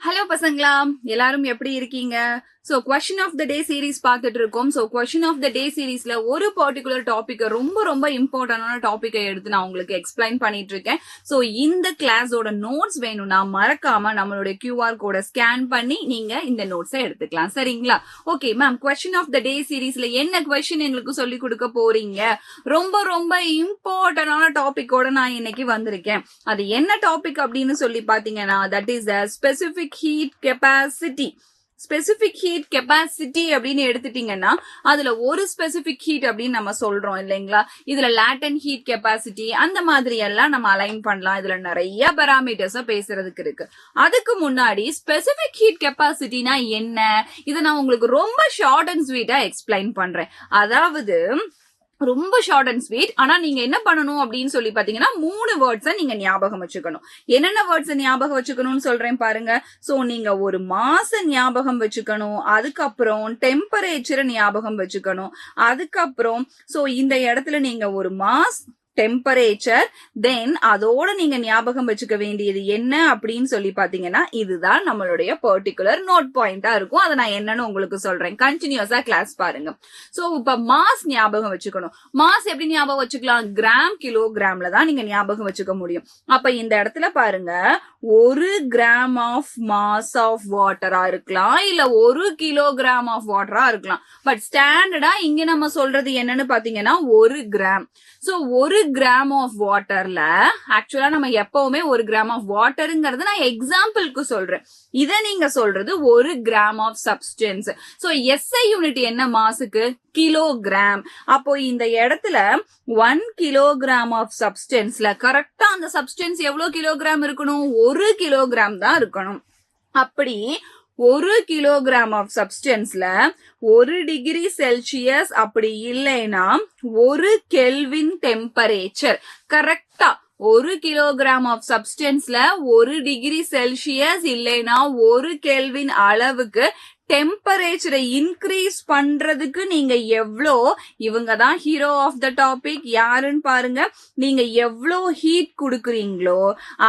Hello பசங்களா, எல்லாரும் எப்படி இருக்கீங்க? So question of the day series பார்த்துட்டு இருக்கோம். So question of the day சீரீஸ்ல ஒரு பர்டிகுலர் டாபிக் ரொம்ப இம்பார்ட்டன்டான டாபிக்கை எடுத்து நான் உங்களுக்கு எக்ஸ்பிளைன் பண்ணிட்டு இருக்கேன். சோ இந்த கிளாஸோட நோட்ஸ் வேணும்னா மறக்காம நம்மளுடைய QR கோட ஸ்கேன் பண்ணி நீங்க இந்த நோட்ஸை எடுத்துக்கலாம். சரிங்களா? Okay ma'am, question of the day சீரீஸ்ல என்ன கொஸ்டின் எங்களுக்கு சொல்லி கொடுக்க போறீங்க? ரொம்ப இம்பார்ட்டன்டான டாபிக்கோட நான் இன்னைக்கு வந்திருக்கேன். அது என்ன டாபிக் அப்படின்னு சொல்லி பாத்தீங்கன்னா, that is the specific heat capacity. Specific heat capacity அப்படின்னு எடுத்துட்டீங்கன்னா அதுல ஒரு ஸ்பெசிபிக் ஹீட் அப்படின்னு நம்ம சொல்றோம் இல்லைங்களா? இதுல லேட்டன் ஹீட் கெப்பாசிட்டி அந்த மாதிரி எல்லாம் நம்ம அலைன் பண்ணலாம். இதுல நிறைய பாராமீட்டர்ஸ் பேசுறதுக்கு இருக்கு. அதுக்கு முன்னாடி ஸ்பெசிபிக் ஹீட் கெப்பாசிட்டினா என்ன, இதை நான் உங்களுக்கு ரொம்ப ஷார்ட் அண்ட் ஸ்வீட்டா எக்ஸ்பிளைன் பண்றேன். அதாவது ரொம்ப ஷார்ட் அண்ட் ஸ்வீட். ஆனா நீங்க என்ன பண்ணணும் அப்படின்னு சொல்லி பாத்தீங்கன்னா 3 வேர்ட்ஸை நீங்க ஞாபகம் வச்சுக்கணும். என்னென்ன வேர்ட்ஸ் ஞாபகம் வச்சுக்கணும்னு சொல்றேன் பாருங்க. சோ நீங்க ஒரு மாச ஞாபகம் வச்சுக்கணும், அதுக்கப்புறம் டெம்பரேச்சரை ஞாபகம் வச்சுக்கணும், அதுக்கப்புறம் சோ இந்த இடத்துல நீங்க ஒரு மாஸ் டெம்பரேச்சர், தென் அதோட நீங்க ஞாபகம் வச்சுக்க வேண்டியது என்ன அப்படின்னு சொல்லி பாத்தீங்கன்னா இதுதான் நம்மளுடைய பர்டிகுலர் நோட் பாயிண்டா இருக்கும். அதை நான் என்னன்னு உங்களுக்கு சொல்றேன். கண்டினியூஸா கிளாஸ் பாருங்க. சோ இப்ப மாஸ் ஞாபகம் வச்சுக்கணும். மாஸ் எப்படி ஞாபகம் வச்சுக்கலாம்? கிராம் கிலோகிராம்ல தான் நீங்க ஞாபகம் வச்சுக்க முடியும். அப்ப இந்த இடத்துல பாருங்க, 1 கிராம் ஆஃப் மாஸ் ஆஃப் வாட்டரா இருக்கலாம், இல்ல 1 கிலோகிராம் ஆஃப் வாட்டரா இருக்கலாம். பட் ஸ்டாண்டர்டா இங்க நம்ம சொல்றது என்னன்னு பாத்தீங்கன்னா 1 கிராம். சோ 1 கிராம் ஆஃப் வாட்டர்ல ஆக்சுவலா நம்ம எப்பவுமே 1 கிராம் ஆஃப் வாட்டருங்கிறது நான் எக்ஸாம்பிளுக்கு சொல்றேன். இத நீங்க சொல்றது 1 gram of substance. So SI unit என்ன மாசுக்கு? கிலோகிராம். அப்போ இந்த இடத்துல 1 கிலோகிராம் ஆஃப் சப்ஸ்டன்ஸ்ல கரெக்டா அந்த சப்ஸ்டன்ஸ் எவ்வளவு கிலோகிராம் இருக்கணும்? 1 கிலோகிராம் தான் இருக்கணும். அப்படி 1 கிலோகிராம் ஆஃப் சப்ஸ்டன்ஸ்ல 1 டிகிரி செல்சியஸ், அப்படி இல்லைன்னா 1 கெல்வின் டெம்பரேச்சர். கரெக்டா 1 கிலோகிராம் ஆஃப் சப்ஸ்டன்ஸ்ல 1 டிகிரி செல்சியஸ் இல்லைன்னா 1 கெல்வின் அளவுக்கு டெம்பரேச்சரை இன்க்ரீஸ் பண்றதுக்கு நீங்க எவ்வளோ, இவங்க தான் ஹீரோ ஆஃப் த டாபிக், யாருன்னு பாருங்க. நீங்க எவ்வளோ ஹீட் கொடுக்குறீங்களோ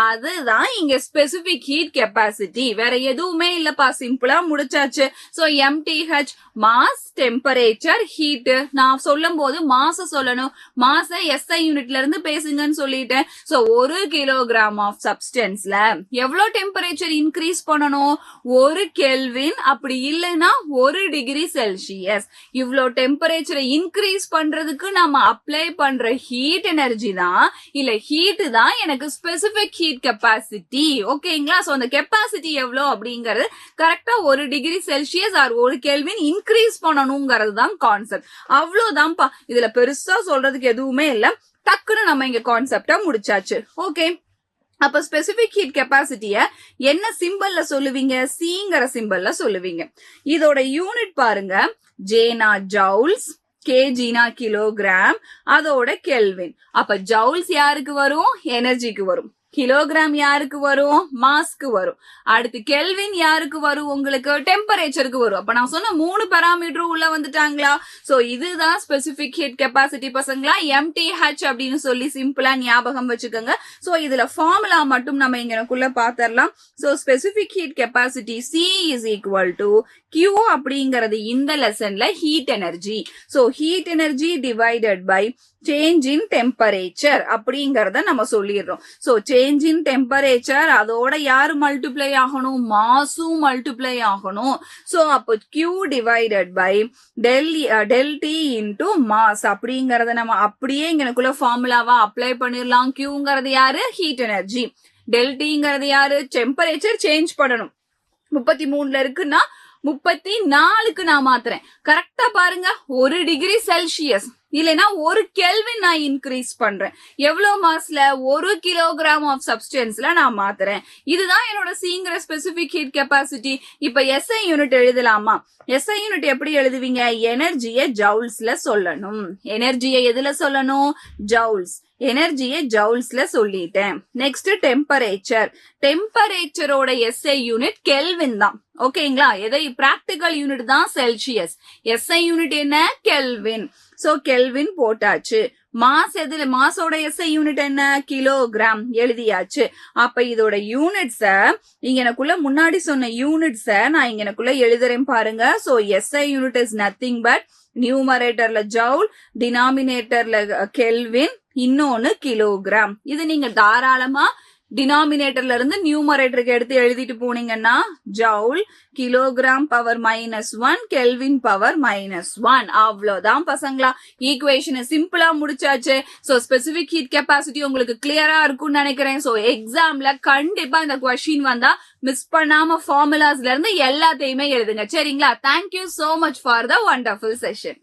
அதுதான் இங்க ஸ்பெசிபிக் ஹீட் கெப்பாசிட்டி. வேற எதுவுமே இல்லப்பா, சிம்பிளா முடிச்சாச்சு. So MTH mass temperature heat. நான் சொல்லும் போது மாச சொல்லணும், மாச SI யூனிட்ல இருந்து பேசுங்கன்னு சொல்லிட்டேன். சோ 1 கிலோகிராம் ஆஃப் சப்ஸ்டன்ஸ்ல எவ்வளவு டெம்பரேச்சர் இன்க்ரீஸ் பண்ணணும்? 1 கெல்வின், அப்படி இல்லைன்னா 1 டிகிரி செல்சியஸ். இவ்வளோ டெம்பரேச்சரை இன்க்ரீஸ் பண்றதுக்கு நம்ம அப்ளை பண்ற ஹீட் எனர்ஜி தான், இல்ல ஹீட் தான் எனக்கு ஸ்பெசிபிக் ஹீட் கெப்பாசிட்டி. ஓகேங்களா? சோ அந்த கெப்பாசிட்டி எவ்வளோ அப்படிங்கறது கரெக்டா 1 degree Celsius or 1 kelvin increase பண்ணணுங்கிறது தான் கான்செப்ட். அவ்வளவுதான்ப்பா, இதுல பெருசா சொல்றதுக்கு எதுவுமே இல்ல. டக்குன்னு நம்ம இங்க கான்செப்டா முடிச்சாச்சு. ஓகே, அப்ப ஸ்பெசிபிக் ஹீட் கெப்பாசிட்டிய என்ன சிம்பல்ல சொல்லுவீங்க? சிங்கிற சிம்பல்ல சொல்லுவீங்க. இதோட யூனிட் பாருங்க, ஜேனா ஜவுல்ஸ், கேஜினா கிலோகிராம், அதோட கெல்வின். அப்ப ஜவுல்ஸ் யாருக்கு வரும்? எனர்ஜிக்கு வரும். கிலோகிராம் யாருக்கு வரும்? மாஸ்க்கு வரும். அடுத்து கெல்வின் யாருக்கு வரும்? உங்களுக்கு டெம்பரேச்சருக்கு வரும். அப்ப நான் சொன்ன 3 பாராமீட்டரும் உள்ள வந்துட்டாங்களா? சோ இதுதான் ஸ்பெசிபிக் ஹீட் கெப்பாசிட்டி பசங்களா. MTH அப்படின்னு சொல்லி சிம்பிளா ஞாபகம் வச்சுக்கோங்க. சோ இதுல ஃபார்முலா மட்டும் நம்ம இங்கக்குள்ள பாத்திரலாம். So specific heat capacity C is equal to Q அப்படிங்கறது இந்த லெசன்ல heat energy. So heat energy divided by change in temperature அப்படிங்கறத நம்ம சொல்லிடுறோம். சோ சேஞ்ச் இன் டெம்பரேச்சர், அதோட யாரு மல்டிப்ளை ஆகணும்? மாஸும் மல்டிப்ளை ஆகணும். சோ அப்போ Q divided by del T into mass அப்படிங்கறத நம்ம அப்படியே இங்கக்குள்ள ஃபார்முலாவா அப்ளை பண்ணிடலாம். Qங்கிறது யாரு? Heat energy. டெல் Tங்கிறது யாரு? டெம்பரேச்சர் சேஞ்ச் பண்ணணும். 33ல இருக்குன்னா 34க்கு நான் மாத்துறேன். கரெக்டா பாருங்க, 1 டிகிரி செல்சியஸ் இல்லைன்னா 1 கெல்வின் நான் இன்க்ரீஸ் பண்றேன். எவ்வளவு மாஸ்ல? 1 கிலோகிராம் ஆஃப் சப்ஸ்டன்ஸ்ல நான் மாத்துறேன். இதுதான் என்னோட சிங்கிற ஸ்பெசிபிக் ஹீட் கெப்பாசிட்டி. இப்ப SI யூனிட் எழுதலாமா? SI யூனிட் எப்படி எழுதுவீங்க? எனர்ஜியை ஜவுல்ஸ்ல சொல்லணும். எனர்ஜியை எதுல சொல்லணும்? ஜவுல்ஸ். எனர்ஜியை ஜவுல்ஸ்ல சொல்லிட்டேன். Next temperature. டெம்பரேச்சரோட SI யூனிட் கெல்வின் தான். ஓகேங்களா? எதை பிராக்டிகல் யூனிட் தான் செல்சியஸ். SI யூனிட் என்ன? கெல்வின். சோ கெல்வின் போட்டாச்சு. மாஸ் எதுல, மாஸோட எஸ்ஐ யூனிட் என்ன, கிலோகிராம் எழுதியாச்சு. அப்ப இதோட யூனிட்ஸ இங்க எனக்குள்ள முன்னாடி சொன்ன யூனிட்ஸ நான் இங்க எனக்குள்ள எழுதுறேன் பாருங்க. So SI unit is nothing but நியூமரேட்டர்ல ஜவுல், டினாமினேட்டர்ல கெல்வின், இன்னொன்னு கிலோகிராம். இது நீங்க தாராளமா டினாமினேட்டர்ல இருந்து நியூமரேட்டருக்கு எடுத்து எழுதிட்டு போனீங்கன்னா joule, kilogram power -1, kelvin power -1. அவ்வளவுதான் பசங்களா. ஈக்குவேஷனை சிம்பிளா முடிச்சாச்சு. சோ ஸ்பெசிபிக் ஹீட் கெப்பாசிட்டி உங்களுக்கு கிளியரா இருக்கும்னு நினைக்கிறேன். சோ எக்ஸாம்ல கண்டிப்பா இந்த கொஸ்டின் வந்தா மிஸ் பண்ணாம ஃபார்முலாஸ்ல இருந்து எல்லாத்தையுமே எழுதுங்க. சரிங்களா? Thank you so much for the wonderful session.